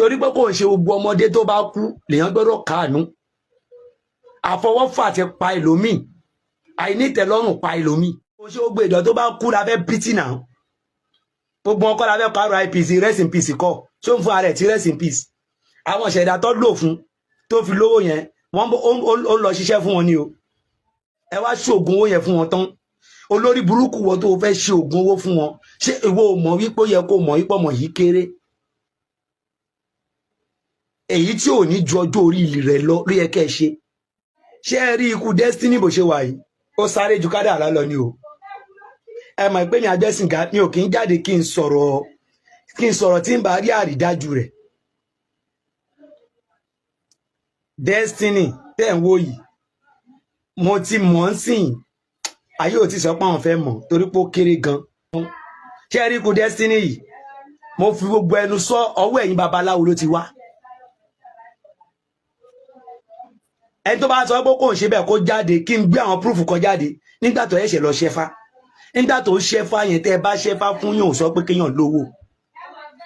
torí pé kò ń ṣe gbogbo ọmọdé tó bá kú lèèyàn gbọ́dọ̀ káàánú àfọwọ́fà ti pa ẹlòmíì àìnítẹ́lọ́rùn pa ẹlòmíì kò ṣe gbogbo ìdọ̀ tó bá kú la fẹ́ pítì náà gbogbo ọkọ la fẹ́ kọ́ RIP rest in peace kọ́ ṣé ó ń fún ara ẹ̀ tí rest in peace àwọn ìṣẹ̀dá tó lò fún tó fi lówó yẹn wọ́n ó lọ ṣiṣẹ́ fún wọn ni o ẹ wá ṣoògùn owó yẹn fún wọn tán olórí burúkú wọn tó fẹ́ ṣe oògùn owó fún wọn ṣé ìwọ ò mọ̀ wípé ó yẹ kó mọ̀ wípé ọmọ yìí kéré èyí tí ò ní ju ọjọ́ orí rẹ̀ lọ rí ẹ kẹ́ ṣe ṣé ẹ rí ikú Destiny bó ṣe wà yìí ó sáré ju kádàrá lọ ni o ẹ mọ̀ pé mi Agbẹ́sìnká mi ò kí ń jáde kí n sọ̀rọ̀ tí ń bá rí àrídájú rẹ̀ Destiny tẹ́ ń wò yìí mo ti mọ̀ ń sìn ayé ò ti sọ pé àwọn fẹ́ mọ̀ torí pé ó kéré gan ṣé ẹ rí ikú Destiny yìí mo fi gbogbo ẹnu sọ ọwọ́ ẹ̀yin babaláwo ló ti wá ẹni tó bá sọ pé kò ń ṣe bẹ́ẹ̀ kó jáde kí n gbé àwọn púrúfù kan jáde nígbà tó ẹ̀ṣẹ̀ lọ ṣẹfá nígbà tó ṣẹfá yẹn tẹ́ ẹ bá ṣẹfá fún yàn sọ pé kéèyàn lówó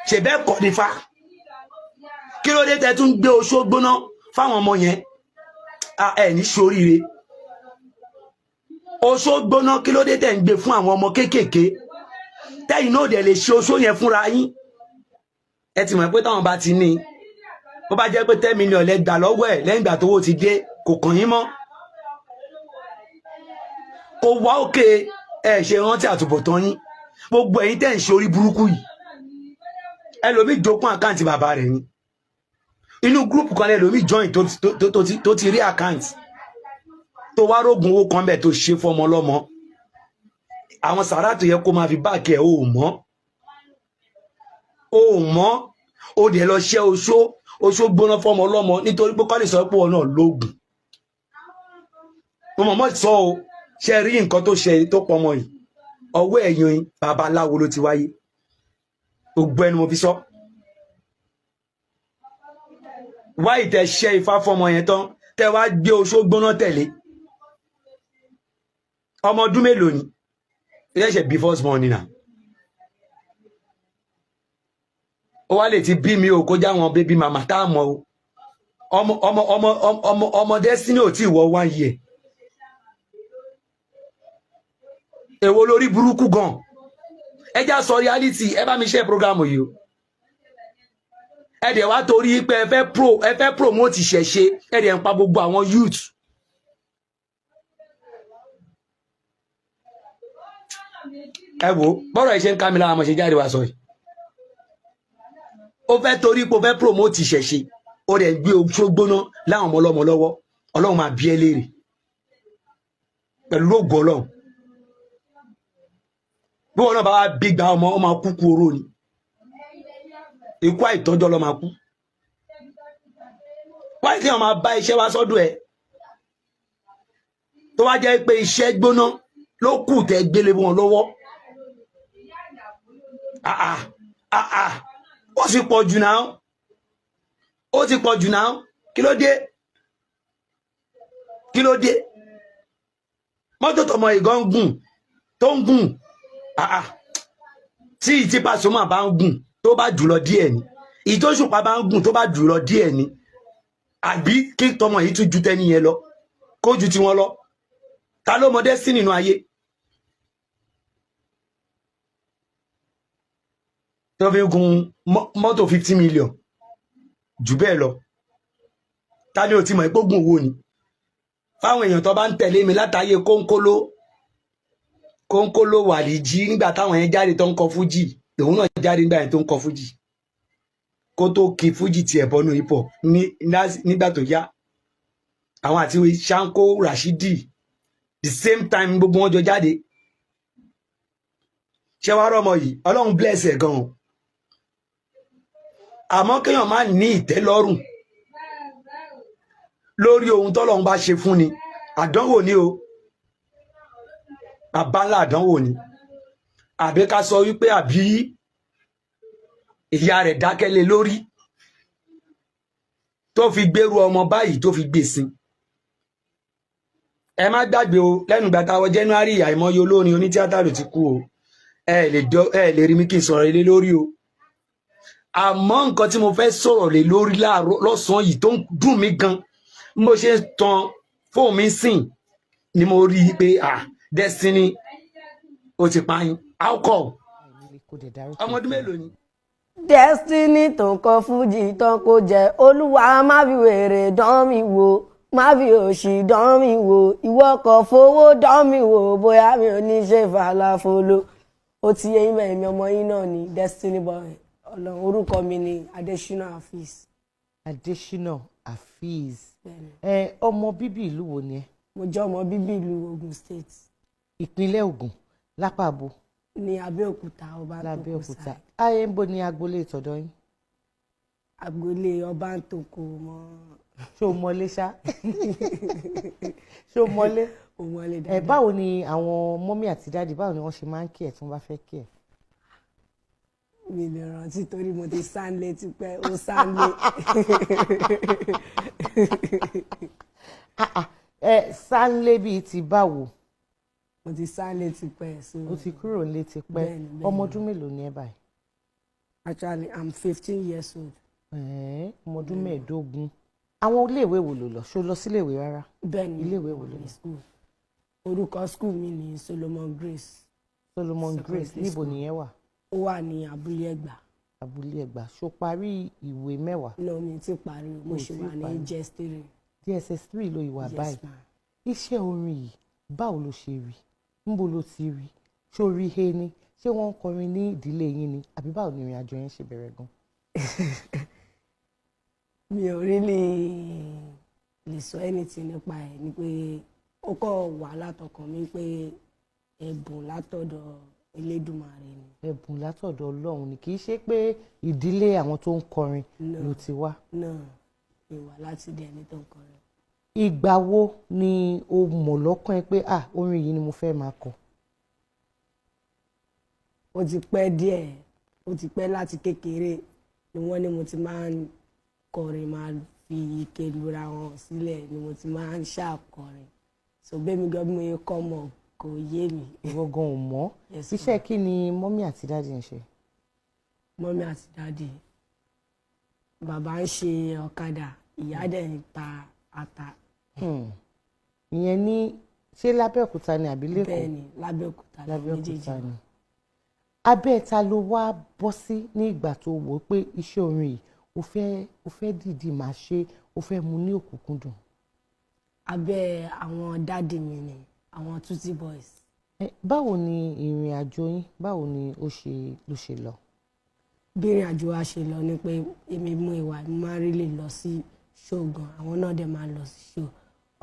ṣe bẹ́ẹ̀ kọ́ ní fa kí ló dé tẹ́ tún gbé oṣó gbóná fáwọn ọmọ yẹn ẹ ní ṣoríire oṣó gbóná kí ló dé tẹ́ ń gbé fún àwọn ọmọ kéékèèké tẹ́yìn náà dẹ̀ lè ṣe oṣó yẹn fúnra yín ẹ ti mọ̀ pé táwọn bá ti ní bó bá jẹ́ pé 10 million lẹ gbà lọ́wọ́ ẹ̀ lẹ́yìn ìgbà tówó ti dé kò kàn yín mọ́ kò wá òkè ẹ ṣe rántí àtúbọ̀tán yín gbogbo ẹ̀yin tẹ́ ń ṣe orí burúkú yìí ẹlòmíì jókòó àkáǹtì bàbá rẹ̀ ni inú gúrùpù kan ẹlòmíì join tó ti rí àkáǹtì tó wá rógun owó kan bẹ́ẹ̀ tó ṣe fọmọ lọ́mọ àwọn sàrà tó yẹ kó máa fi báàkì ẹ̀ ò mọ́ ó dẹ̀ lọ ṣẹ́ oṣó gbóná fọmọ ọlọ́mọ nítorí pé kọ́lì sọ pé wọn náà lóògùn mo mọ̀ sọ o ṣe rí nǹkan tó ṣe tó pọmọ yìí ọwọ́ ẹ̀yìn babaláwo ló ti wáyé gbogbo ẹnu mo fi sọ wá ìtẹ̀ṣẹ́ ifá fọmọ yẹn tán tẹ wá gbé oṣó gbóná tẹ̀lé ọmọ ọdún mélòó ni ẹ̀ṣẹ̀ bí first born nínà ó wá lè ti bí mi ò kó já wọn bébí màmá tá a mọ o ọmọ Destiny ò tí ì wọ 1 year èwo lórí burúkú gan ẹ já sọ reality ẹ bá mi share program yìí o ẹ dẹ̀ wá torí pé ẹ fẹ́ promote ìṣẹ̀ṣe ẹ dẹ̀ ń pa gbogbo àwọn youth ẹ wo bọ́rọ̀ ẹ ṣe ń ká mi lára mo ṣe jáde wá sọ yìí ó fẹ́ torí pé ó fẹ́ promote ìṣẹ̀ṣe ó dẹ̀ gbé oṣó gbóná láwọn ọmọ ọlọ́mọ lọ́wọ́ ọlọ́run máa bí ẹ léèrè pẹ̀lú ògo ọlọ́run bí wọn náà bá wá bí gba ọmọ ó máa kú oró ni ikú àìtọ́jọ́ ló máa kú wáyé tí wọn máa bá iṣẹ́ wá sọ́dọ̀ ẹ tó wá jẹ́ pé iṣẹ́ gbóná ló kù tẹ́ gbélé wọn lọ́wọ́ ó sì pọ̀ jù náà kí ló dé mọ́tò tọmọ ìgàn gùn tó ń gùn tí ìtí Pasuma bá ń gùn tó bá jùlọ díẹ̀ ni ìtòṣùpá bá ń gùn tó bá jùlọ díẹ̀ ni àbí kí tọmọ yìí tún ju tẹni yẹn lọ kó ju tiwọn lọ ta ló mọ Destiny nínú ayé tó fi gun mọ́tò 50 million jù bẹ́ẹ̀ lọ ta ni ò ti mọ̀ ìpógun owó ni fáwọn èèyàn tó bá ń tẹ̀lé mi látàyè kóńkóló wàlíjì nígbà táwọn yẹn jáde tó ń kọ fújì òun náà jáde nígbà yẹn tó ń kọ fújì kó tó kí fújì tiẹ̀ bọ́nú hip hop nígbà tó yá àwọn àti Shanko Rashidi the same time gbogbo wọn jọ jáde ṣé wàá rọmọ yìí Ọlọ́run bless ẹ̀ gan-an àmọ́ kéèyàn má ní ìtẹ́lọ́rùn lórí ohun tọ́lọ́run bá ṣe fún ni àdánwò ni o bàbá ńlá àdánwò ni àbí ká sọ wípé àbí ìyá rẹ̀ dákẹ́lé lórí tó fi gbèrú ọmọ báyìí tó fi gbèsìn ẹ má gbàgbé o lẹ́nu ìgbà táwọn January àìmọye olórin onítíátà ló ti kú o ẹ lè rí mi kí n sọ̀rọ̀ ilé lórí o àmọ́ nǹkan tí mo fẹ́ sọ̀rọ̀ lé lórí láàárọ̀ lọ́sàn-án yìí tó ń dùn mí gan mo ṣe tan fóònù mi sìn ni mo rí i pé Destiny ó ti pa yín how come ọmọ ọdún mélòó ni. Destiny tó ń kọ fújì tán kó jẹ olúwa má fi wèrè dán mi wò má fi òṣì dán mi wò ìwọ kò fowó dán mi wò bóyá mi ò ní ṣe fàlàfolo ó ti yẹ ìmọ̀ ẹ̀mí ọmọ yín náà ní Destiny boy ọlọ́run orúkọ mi ni Adesina Afeez. Adesina Afeez ọmọ bíbí ìlú wo ni ẹ. mo jẹ́ ọmọ bíbí ìlú Ogun State. ìpínlẹ̀ Ògùn lápá abo. ní Abẹ́òkúta Abẹ́òkúta ayé ń bo ní agboolé ìtọ́dọ̀ yín. agboolé Ọbántòkò mọ́. ṣé o mọlé ṣá ṣé o mọlé. o mọlé dáadáa. báwo ni àwọn mọ́mí àti dáàdì báwo ni wọ́n ṣe máa ń kí ẹ̀ tí wọ́n bá fẹ́ kí ẹ̀. mi lè rántí torí mo ti sáńlé tipẹ́ ó sáńlé. sáńlé bíi ti báwo. mo ti sáńlé tipẹ́. o ti kúrò nílé tipẹ́ ọmọ ọdún mélòó ni ẹ báyìí. Actually I'm 15 years old. ọmọ ọdún 15. àwọn iléèwé wo ló lọ ṣó lọ sí iléèwé rárá. bẹ́ẹ̀ni iléèwé wo ló lọ. orúkọ school mi ni Solomon Grace. Solomon Grace níbo nìyẹn wà. ó wà ní Abúlé Ẹ̀gbá. Abúlé Ẹ̀gbá ṣó parí ìwé mẹ́wàá. no mi ti parí mo ṣì wà ní JS3. JS3 ló ìwà báyìí. iṣẹ́ orin yìí báwo ló ṣe rí níbo ló ti rí ṣó rí he ni ṣé wọ́n ń kọrin ní ìdílé yín ni àbí báwo ni ìrìn àjò yẹn ṣe bẹ̀rẹ̀ gan. mi ò rí lè sọ anything nípa ẹ̀ ni pé ó kọ́ wà látọkàn mi pé ẹ̀bùn látọ̀dọ̀ Elédùmarè ni. ẹ̀bùn látọ̀dọ̀ Ọlọ́run ni kì í ṣe pé ìdílé àwọn tó ń kọrin ló ti wá. náà ìwà láti dẹ̀ ní tó ń kọrin. ìgbà wo ni o mọ̀ lọ́kàn ẹ pé orin yìí ni mo fẹ́ máa kọ. ó ti pẹ́ díẹ̀ ó ti pẹ́ láti kékeré ni wọ́n ní mo ti máa ń kọrin máa fi ike lura wọn sílẹ̀ ni mo ti máa ń ṣàkọrin so bẹ́ẹ̀ mi gan bí mo yẹ kọ́ mọ̀ kò yé mi. ìwọ gan ò mọ̀ iṣẹ́ kí ni mọ́mí àti dáàdì ń ṣe. mọ́mí àti dáàdì bàbá ń ṣe ọ̀kadà ìyá dẹ̀ ń ta ata. ìyẹn ní ṣé lábẹ́òkúta ni àbí lẹ́kọ̀ọ́. bẹ́ẹ̀ni lábẹ́òkúta ni. abẹ́ ta ló wá bọ́ sí ní ìgbà tó wò ó pé iṣẹ́ orin yìí o fẹ́ dìídì máa ṣe o fẹ́ mú ní òkúnkúndùn. abẹ́ àwọn dáàdì mi ni àwọn Tutti Boys. báwo ni ìrìn àjò yín báwo ni ló ṣe lọ. bí ìrìn àjò wa ṣe lọ ni pé èmi mú ìwà mi máa rí lè lọ sí show gan àwọn náà dẹ̀ máa lọ sí show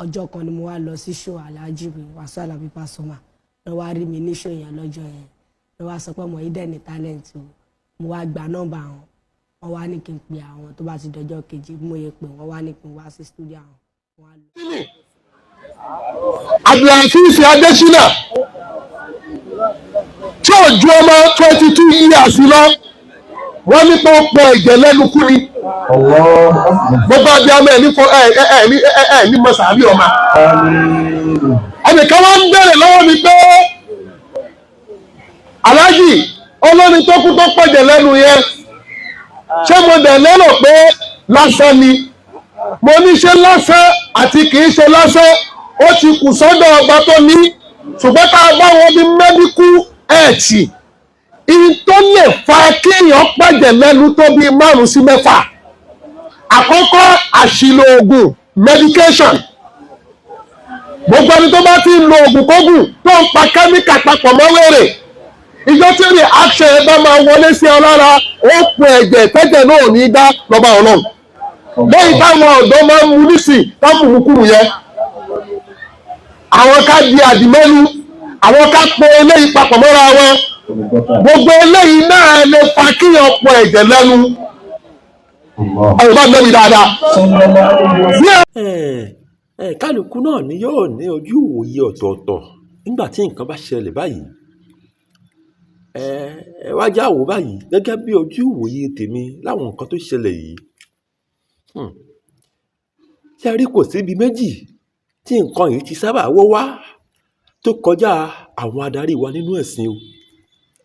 ọjọ́ kan ni mo wá lọ sí show Alhaji Wasiu Alabi Pasuma lọ wá rí mi ní show yẹn lọ́jọ́ yẹn lọ wá sọ pé ọmọ yìí dẹ̀ ní talent o mo wá gba nọ́mbà wọn wá ní kí n pè àwọn tó bá ti dọjọ́ kejì bí mo yẹ pé wọ́n wá ní kí n wá sí studio àwọn. Abdulhafiz Adesina tí ò ju ọmọ 22 years lọ wọ́n ní pé ó pọ̀ ẹ̀jẹ̀ lẹ́nu kú ni gbogbo àbí ọmọ ẹ̀ ní mọ̀sàbí ọmọ ẹnìkan wọ́n ń bẹ̀rẹ̀ lọ́wọ́ mi pé Aláàjì olórin tó kú tó pẹ̀jẹ̀ lẹ́nu yẹn ṣé mo dẹ̀ lérò pé lásán ni mo ní ṣe lásán àti kì í ṣe lásán ó ti kù sọ́dọ̀ ọba tó ní ṣùgbọ́n tá a bá wọn bí mẹ́díkù ẹ̀ẹ̀tì ìyí tó lè fa kéèyàn pẹ̀jẹ̀ lẹ́nu tó bí 5 sí 6 àkọ́kọ́ àṣìlò oògùn medication gbogbo ẹni tó bá ti ń lo oògùn kógùn tó ń pa kẹ́míkà papọ̀ mọ́ wèrè ìjọ tí ní action ẹ bá máa wọlé sí ọ lára ó pọ̀ ẹ̀jẹ̀ tẹ́jẹ̀ náà ní dá lọ́ba ọlọ́run lẹ́yìn táwọn ọ̀dọ́ máa ń mu nísì táwọn mùkúrù yẹn àwọn ká di àdìmẹ́lu àwọn ká po eléyìí papọ̀ mọ́ra wọn gbogbo eléyìí náà lè fa kíyàn pọ̀ ẹ̀jẹ̀ lẹ́nu ọ̀rọ̀ bá lẹ́bi dáadáa. kálukú náà ni yóò ní ojú ìwòye ọ̀tọ̀ọ̀tọ̀ nígbà tí nǹkan bá ṣẹlẹ̀ báyìí ẹ wá já wò báyìí gẹ́gẹ́ bí ojú ìwòye tèmi láwọn nǹkan tó ṣẹlẹ̀ yìí ṣe rí kò síbi méjì tí nǹkan yìí ti sábà wọ́ wá tó kọjá àwọn adarí wa nínú ẹ̀sìn o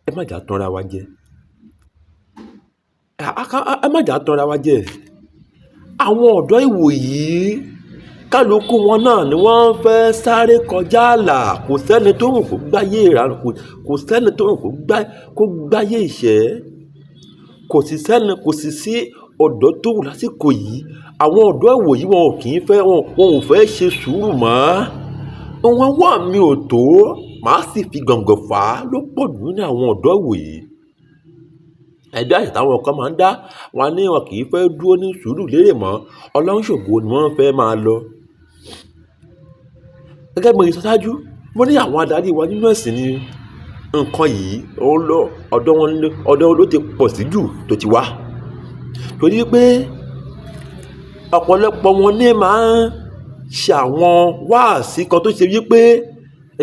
ẹ má jà tanra wa jẹ ẹ má jà tanra wa jẹ àwọn ọ̀dọ́ ìwòyí kálukú wọn náà ni wọ́n fẹ́ sáré kọjá ààlà kò sẹ́ni tó wù kó gbáyé ìranù kò sẹ́ni tó wù kó gbáyé ìṣẹ́ kò sì sí ọ̀dọ́ tó wù lásìkò yìí àwọn ọ̀dọ́ ìwòyí wọn ò fẹ́ ṣe sùúrù mọ́ wọn wà mí ò tó màá sì fi gàngàn fà á ló pọ̀ jù ní àwọn ọ̀dọ́ ìwòyí ẹ̀dá àṣà táwọn kan máa ń dá wọn ní wọn kì í fẹ́ dúró ní sùúrù lérè mọ́ ọlọ́run ṣògo ni wọ́n fẹ́ máa lọ. gẹ́gẹ́ bí mo sọ ṣáájú mo ní àwọn adarí wa nínú ẹ̀sìn ni nǹkan yìí ọ̀dọ̀ wọn ló ti pọ̀ sí jù tó ti wá torí pé ọ̀pọ̀lọpọ̀ wọn ní máa ń ṣe àwọn wáàsí kan tó ṣe wípé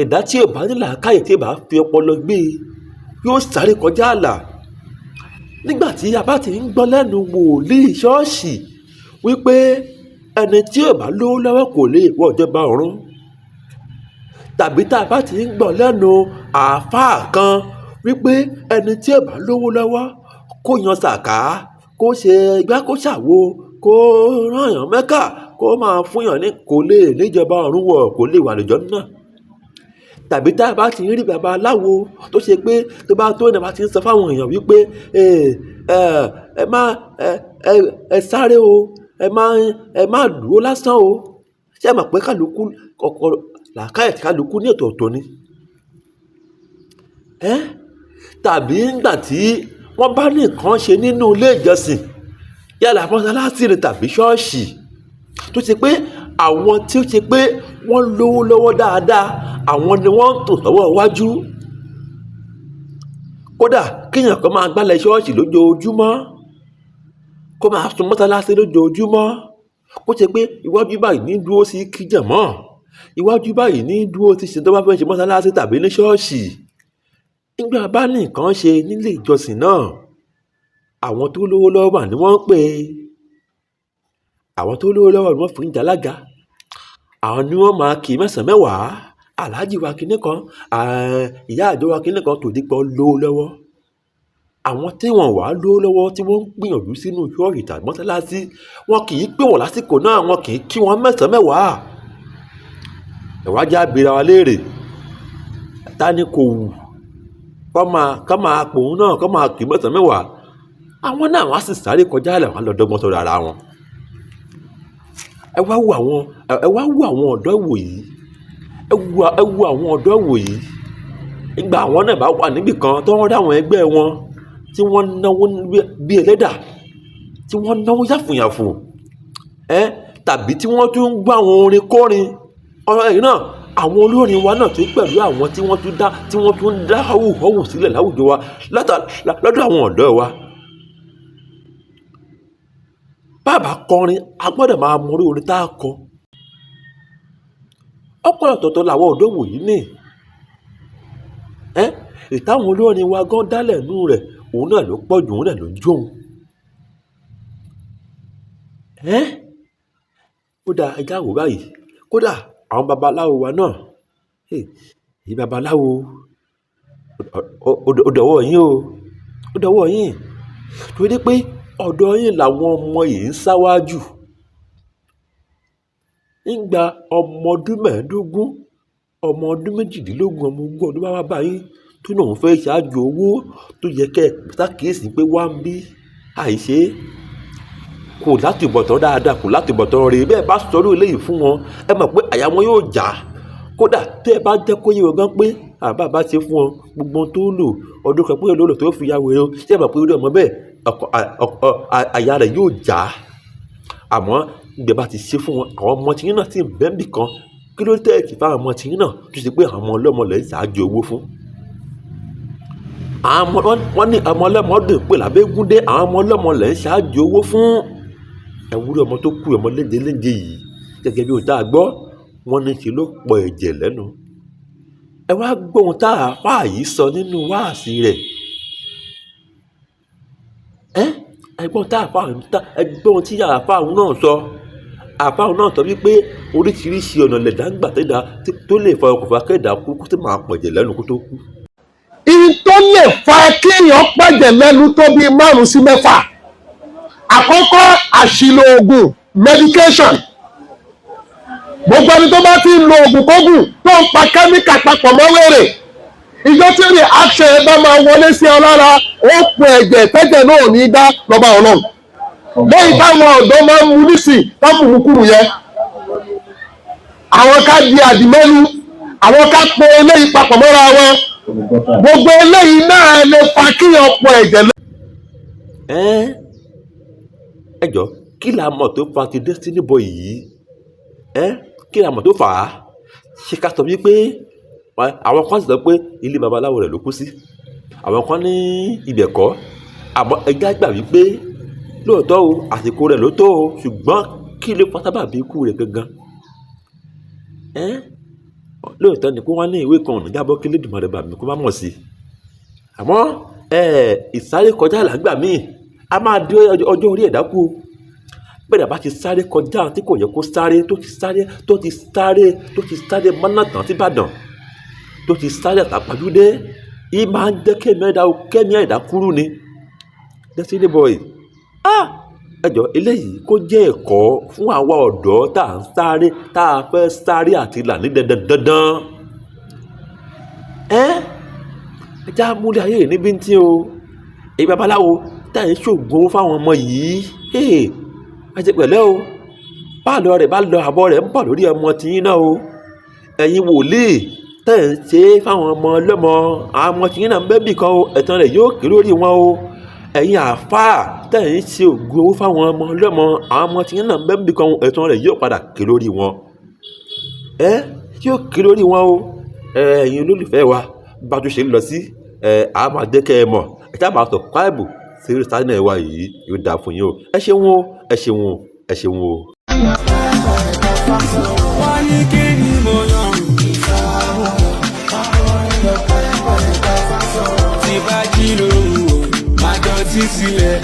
ẹ̀dá tí ò bá ní làákàyè tí ò bá fi ọpọlọ gbé yóò sáré kọjá ààlà nígbà tí a bá ti ń gbọ́ lẹ́nu wòlíì ṣọ́ọ̀ṣì wípé ẹni tí ò bá lówó lọ́wọ́ kò lè wọ ìjọba ọ̀run tàbí tá a bá ti ń gbọ́ lẹ́nu àáfàá kan wípé ẹni tí ò bá lówó lọ́wọ́ kó yan sàká kó ṣe igbá kó ṣàwo kó rányàn mẹ́kà kó máa fúnyàn ní kò lè níjọba ọ̀run wọ̀ kò lè wà lójọ́ náà tàbí tá a bá ti rí babaláwo tó ṣe pé tó bá tó ní a bá ti ń sọ fáwọn èèyàn wípé ẹ sáré o ẹ má dúró lásán o ṣé ẹ mọ̀ pé kálukú ọkọ̀ làákàyè kálukú ní ọ̀tọ̀ọ̀tọ̀ ni tàbí nígbà tí wọ́n bá ní nǹkan ṣe nínú ilé ìjọsìn yálà mọ́sálásí ni tàbí ṣọ́ọ̀ṣì tó ṣe pé àwọn tí ó ṣe pé wọ́n lówó lọ́wọ́ dáadáa àwọn ni wọ́n ń tò sọ́wọ́ iwájú kódà kéèyàn kan máa gbálẹ̀ ṣọ́ọ̀ṣì lójoojúmọ́ kó máa sun mọ́sálásí lójoojúmọ́ kó ṣe pé iwájú báyìí ní dúró sí kíjàmọ́ iwájú báyìí ní dúró sí ṣe tó bá fẹ́ ṣe mọ́sálásí tàbí ní ṣọ́ọ̀ṣì nígbà bá ní nǹkan ṣe nílé ìjọsìn náà àwọn tó lówó lọ́wọ́ wà ní wọ́n ń pè àwọn tó lówó lọ́wọ́ ni wọ́n fi ń jalága àwọn ni wọ́n máa kì í mẹ́sàn-án mẹ́wàá aláàjì wa kinní kan ìyá àjọ wa kinní kan tòdí pọ̀ lówó lọ́wọ́ àwọn tí wọ́n wà lówó lọ́wọ́ tí wọ́n ń gbìyànjú sínú ṣọ́ọ̀ṣì tàbí mọ́sálásí wọn kì í pè wọ́n lásìkò náà wọn kì í kí wọ́n mẹ́sàn-án mẹ́wàá ẹ̀wájú abìrà wa léèrè ta ni kò wù kọ́ máa pòun náà kọ́ máa kì í mẹ́sàn-án mẹ́wàá àwọn náà wọ́n á sì sáré kọjá ilẹ̀ wọn lọ́dọ́gbọ́n sọ̀rọ̀ ara wọn ẹ wá wo àwọn ọ̀dọ́ ìwòyí ẹ wo àwọn ọ̀dọ́ ìwòyí ìgbà àwọn náà bá wà níbì kan tó wọ́n rí àwọn ẹgbẹ́ wọn tí wọ́n náwó bí ẹlẹ́dà tí wọ́n náwó yàfùnyàfù tàbí tí wọ́n tún ń gbọ́ àwọn orin kọrin ọ̀rọ̀ ẹ̀yìn náà àwọn olórin wa náà tún pẹ̀lú àwọn tí wọ́n tún dá họ́wù sílẹ̀ láwùjọ wa lọ́dọ̀ àwọn ọ̀dọ́ wa bàbá kọrin a gbọ́dọ̀ máa mọ orí tá a kọ ọ̀pọ̀lọpọ̀ làwọn ọ̀dọ́ wòyí ní ìtàwọn olórin wa gan dálẹ̀ nú rẹ̀ òun náà ló pọ̀ jù òun náà ló jóun kódà ẹja wò báyìí kódà àwọn babaláwo wa náà èyí babaláwo ó dọ̀wọ́ yín ó dọ̀wọ́ yín torí pé ọ̀dọ̀ yín làwọn ọmọ yìí ń sáwájú nígbà ọmọ ọdún mẹ́ẹ̀ẹ́dógún ọmọ ọdún méjìdínlógún ọmọ ogún ọdún bá wá báyìí tó náà ń fẹ́ ṣáájú owó tó yẹ kẹ́ ẹ̀ ṣàkíyèsí pé wá ń bí àìṣe kò látìbọ̀tán dáadáa kò látìbọ̀tán rèé bẹ́ẹ̀ bá sọ̀rọ̀ eléyìí fún wọn ẹ mọ̀ pé àyà wọn yóò já kódà tẹ́ ẹ bá jẹ́ kó yé wọn gan pé àbá bá ṣe fún wọn gbogbo tó lò ọdún kan pé lò tó fi ya wèrè o ṣé ẹ mọ̀ pé orí ọmọ bẹ́ẹ̀ àyà rẹ̀ yóò já àmọ́ ìgbẹ́ bá ti ṣe fún wọn àwọn ọmọ tìyín náà sì ń bẹ́ẹ̀ bì kan kí ló tẹ́ ẹ̀ kì fáwọn ọmọ tìyín náà tó ṣe pé àwọn ọmọ ọlọ́mọ lẹ̀ ń ṣáájú owó fún wọ́n ní ọmọ ọlọ́mọ dùn pé làbẹ́gúndé àwọn ọmọ ọlọ́mọ lẹ̀ ń ṣáájú owó fún ẹ̀wúrẹ́ ọmọ tó kú ọmọ léde yìí gẹ́gẹ́ bí ohun tá a gbọ́ wọ́n ní ṣe ló pọ̀ ẹ̀jẹ̀ lẹ́nu ẹ wá gbọ́ ohun tá àáfàá yìí sọ nínú wáàsí rẹ̀ ẹgbọ́n tá ẹgbọ́n ohun tí àáfàá náà sọ àáfàá náà sọ wípé oríṣiríṣi ọ̀nà lẹ̀dá ń gbà tẹ́dá tó lè fa ọkùnfà kẹ́dà kú kó sì máa pọ̀jẹ̀ lẹ́nu kó tó kú. ìyí tó lè fa kéèyàn pẹ̀jẹ̀ lẹ́nu tó bíi 5 sí 6 àkọ́kọ́ àṣìlò oògùn medication gbogbo ẹni tó bá ti ń lo oògùn kógùn tó ń pa kẹ́míkà papọ̀ mọ́ wèrè ìjọ tí reaction ẹ bá máa wọlé sí ọ lára ó pọ̀ ẹ̀jẹ̀ tẹ́jẹ̀ náà ò ní dá lọ́ba ọlọ́run lẹ́yìn táwọn ọ̀dọ́ máa ń mu nísìn tábùkùkùrù yẹn àwọn ká di àdìmẹ́lú àwọn ká po eléyìí papọ̀ mọ́ra wọn gbogbo eléyìí náà lè fa kí ọ̀pọ̀ ẹ̀jẹ̀ lọ. ẹ jọ kí la mọ̀ tó fa ti Destiny Boy yìí kí la mọ̀ tó fà á ṣe ká sọ wípé àwọn kan sì sọ pé ilé babaláwo rẹ̀ ló kú sí àwọn kan ní ibẹ̀ kọ́ àmọ́ ẹgbẹ́ àgbà wípé lóòótọ́ o àsìkò rẹ̀ ló tó o ṣùgbọ́n kí ló fa sábàbí ikú rẹ̀ gangan lóòótọ́ ni pé wọ́n ní ìwé kan ọ̀nà jábọ́ kí Lédùmarè bá mi kó má mọ̀ sí àmọ́ ìsáré kọjá làgbà míì a máa dé ọjọ́ orí ẹ̀dá kú bẹ́ẹ̀ bá ti sáré kọjá tí kò yẹ kó sáré tó ti sáré mọ́nàtàn síbàdàn tó ti sáré àtàpàjúdé yìí máa ń jẹ́ kẹ́mi ẹ̀dá kúrú ni Destiny Boy ẹjọ́ eléyìí kó jẹ́ ẹ̀kọ́ fún àwa ọ̀dọ́ tá à ń sáré tá a fẹ́ sáré àti là ní dandan ẹjá múlẹ̀ ayé yìí níbi tí o èyí babaláwo tá à ń ṣògùn owó fáwọn ọmọ yìí ẹ jẹ́ pẹ̀lẹ́ o báàlọ́ rẹ̀ bá lọ àbọ̀ rẹ̀ ń bọ̀ lórí ọmọ tiyín náà o ẹ̀yin wòlíì tẹ̀ ń ṣe fáwọn ọmọ ọlọ́mọ àwọn ọmọ tiyín náà ń bẹ́bì kan o ẹ̀tàn rẹ̀ yóò kéré lórí wọn o ẹ̀yin àáfàá tẹ̀ ń ṣe ògùn owó fáwọn ọmọ ọlọ́mọ àwọn ọmọ tiyín náà ń bẹ́bì kan o ẹ̀tàn rẹ̀ yóò padà kéré lórí wọn yóò kéré lórí wọn o ẹ̀yin olólùfẹ́ wa bá tó ṣe ń lọ sí àá máa jẹ́ kẹ́ ẹ mọ̀ ẹ tá máa subscribe sí channel wa yìí yóò dáa fún yín o ẹ ṣeun o ẹ ṣeun o ẹ ṣeun o. wọ́n ní kí ni mo yàn tí bá jí lóru máa dọ̀tí sílẹ̀.